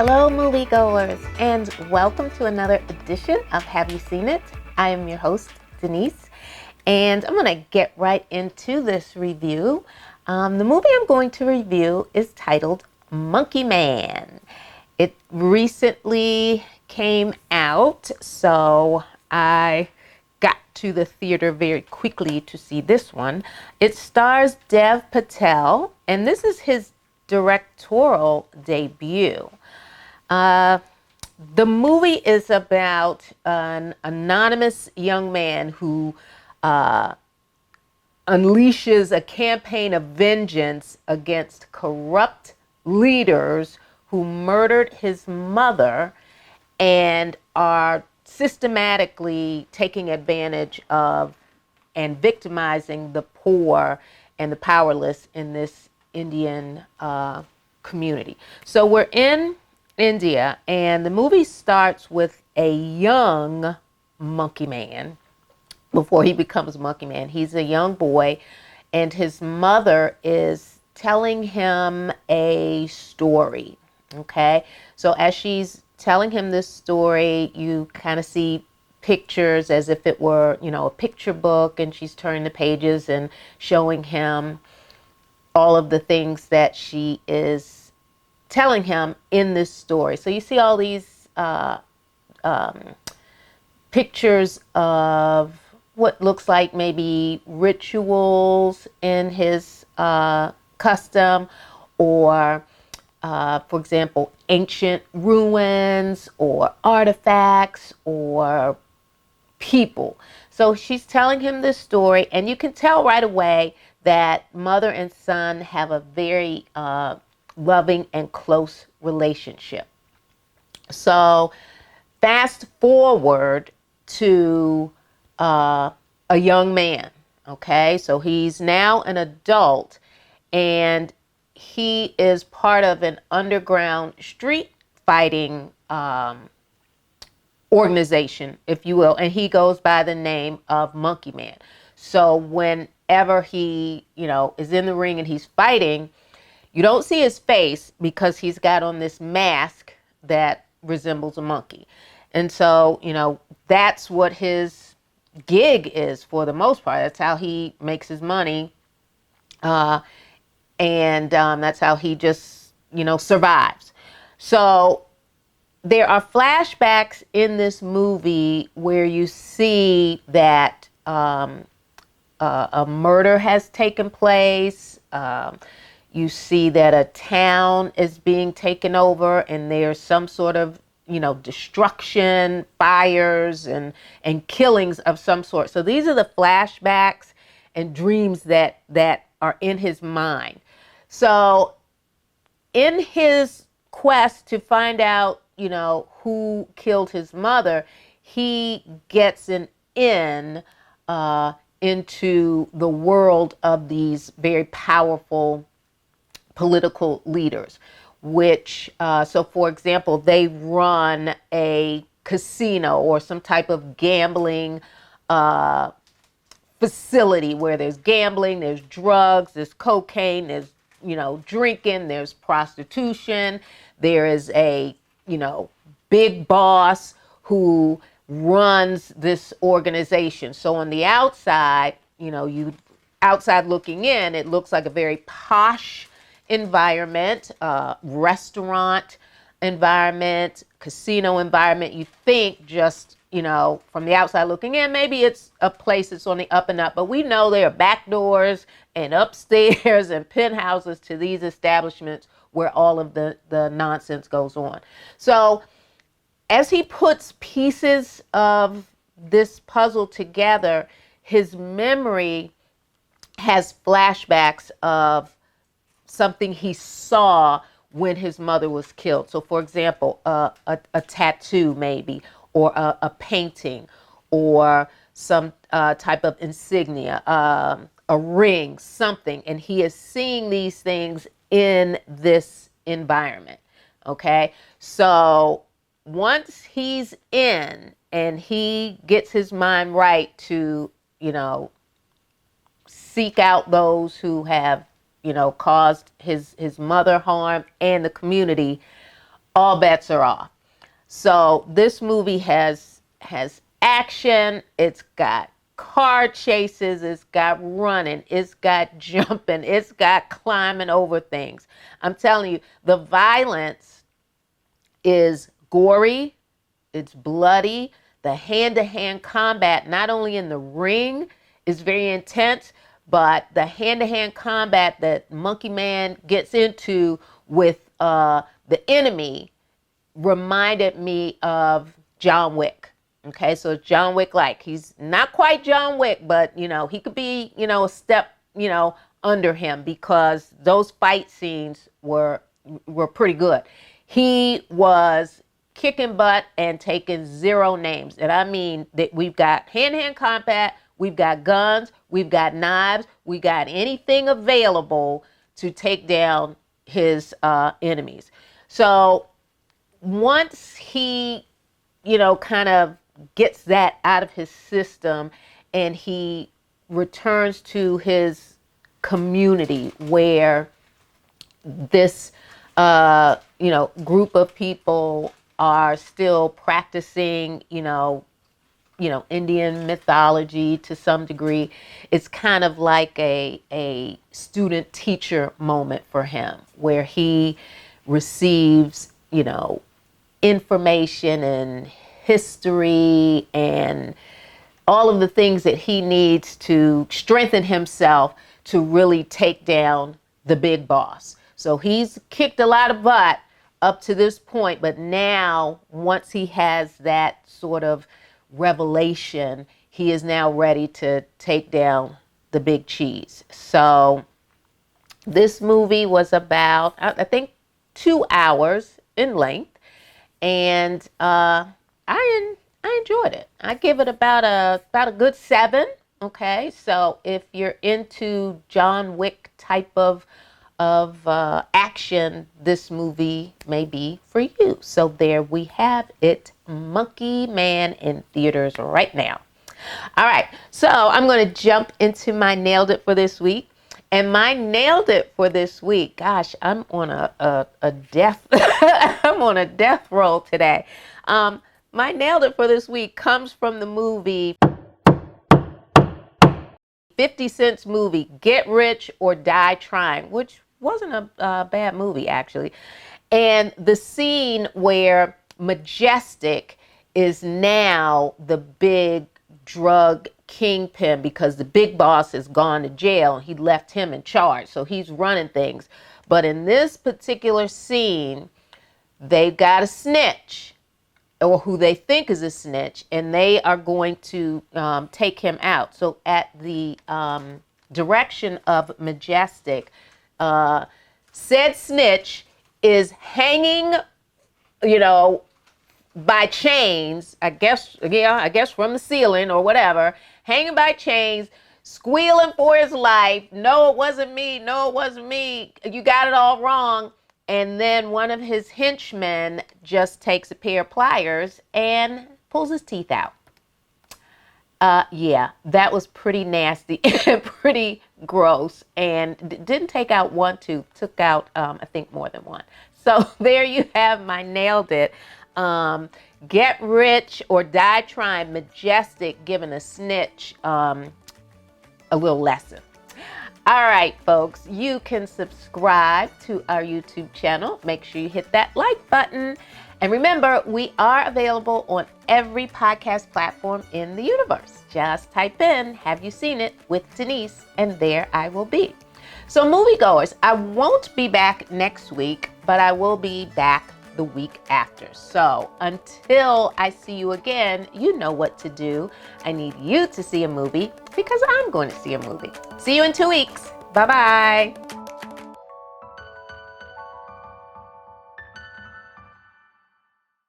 Hello, moviegoers, and welcome to another edition of Have You Seen It? I am your host, Denise, and I'm going to get right into this review. The movie I'm going to review is titled Monkey Man. It recently came out, so I got to the theater very quickly to see this one. It stars Dev Patel, and this is his directorial debut. The movie is about an anonymous young man who unleashes a campaign of vengeance against corrupt leaders who murdered his mother and are systematically taking advantage of and victimizing the poor and the powerless in this Indian community. So we're in India, and the movie starts with a young monkey man before he becomes monkey man. He's a young boy, and his mother is telling him a story. Okay, so as she's telling him this story, you kind of see pictures as if it were, a picture book, and she's turning the pages and showing him all of the things that she is telling him in this story. So you see all these pictures of what looks like maybe rituals in his custom, or for example, ancient ruins or artifacts or people. So she's telling him this story, and you can tell right away that mother and son have a very loving and close relationship. So fast forward to a young man. Okay, so he's now an adult, and he is part of an underground street fighting organization, if you will, and he goes by the name of Monkey Man. So whenever he, is in the ring and he's fighting, you don't see his face because he's got on this mask that resembles a monkey. And so, that's what his gig is for the most part. That's how he makes his money. And that's how he just, survives. So there are flashbacks in this movie where you see that a murder has taken place. You see that a town is being taken over, and there's some sort of, destruction, fires, and killings of some sort. So these are the flashbacks and dreams that are in his mind. So in his quest to find out, who killed his mother, he gets an in into the world of these very powerful political leaders, which, so for example, they run a casino or some type of gambling facility where there's gambling, there's drugs, there's cocaine, there's, drinking, there's prostitution. There is a, big boss who runs this organization. So on the outside, you outside looking in, it looks like a very posh environment, restaurant environment, casino environment. You think just, from the outside looking in, maybe it's a place that's on the up and up, but we know there are back doors and upstairs and penthouses to these establishments where all of the nonsense goes on. So as he puts pieces of this puzzle together, his memory has flashbacks of something he saw when his mother was killed. So for example, a tattoo maybe, or a painting, or some type of insignia, a ring, something. And he is seeing these things in this environment. Okay, so once he's in and he gets his mind right to, seek out those who have, caused his mother harm and the community, all bets are off. So this movie has action, it's got car chases, it's got running, it's got jumping, it's got climbing over things. I'm telling you, the violence is gory, it's bloody. The hand-to-hand combat, not only in the ring, is very intense, but the hand-to-hand combat that Monkey Man gets into with the enemy reminded me of John Wick. Okay, so John Wick, like, he's not quite John Wick, but he could be, a step, under him, because those fight scenes were pretty good. He was kicking butt and taking zero names. And I mean that we've got hand-to-hand combat, we've got guns, we've got knives, we got anything available to take down his enemies. So once he, kind of gets that out of his system and he returns to his community where this, group of people are still practicing, Indian mythology to some degree. It's kind of like a student teacher moment for him where he receives, information and history and all of the things that he needs to strengthen himself to really take down the big boss. So he's kicked a lot of butt up to this point, but now once he has that sort of revelation, he is now ready to take down the big cheese. So this movie was about, I think, 2 hours in length, and I enjoyed it. I give it about a good 7. Okay, so if you're into John Wick type of action, this movie may be for you. So there we have it, Monkey Man in theaters right now. All right, so I'm going to jump into my Nailed It for this week. And my Nailed It for this week, gosh, I'm on a death I'm on a death roll today. My Nailed It for this week comes from the movie 50 Cent's movie, Get Rich or Die Trying, which wasn't a bad movie, actually. And the scene where Majestic is now the big drug kingpin because the big boss has gone to jail and he left him in charge. So he's running things. But in this particular scene, they've got a snitch, or who they think is a snitch, and they are going to take him out. So at the direction of Majestic, said snitch is hanging, by chains, I guess from the ceiling or whatever, hanging by chains, squealing for his life. No, it wasn't me. No, it wasn't me. You got it all wrong. And then one of his henchmen just takes a pair of pliers and pulls his teeth out. Yeah, that was pretty nasty and pretty gross, and didn't take out one tooth, took out, I think, more than one. So there you have my Nailed It. Get Rich or Die Trying, Majestic giving a snitch a little lesson. All right, folks, you can subscribe to our YouTube channel. Make sure you hit that like button. And remember, we are available on every podcast platform in the universe. Just type in, "Have you seen it?" with Denise, and there I will be. So moviegoers, I won't be back next week, but I will be back the week after. So until I see you again, you know what to do. I need you to see a movie because I'm going to see a movie. See you in 2 weeks. Bye-bye.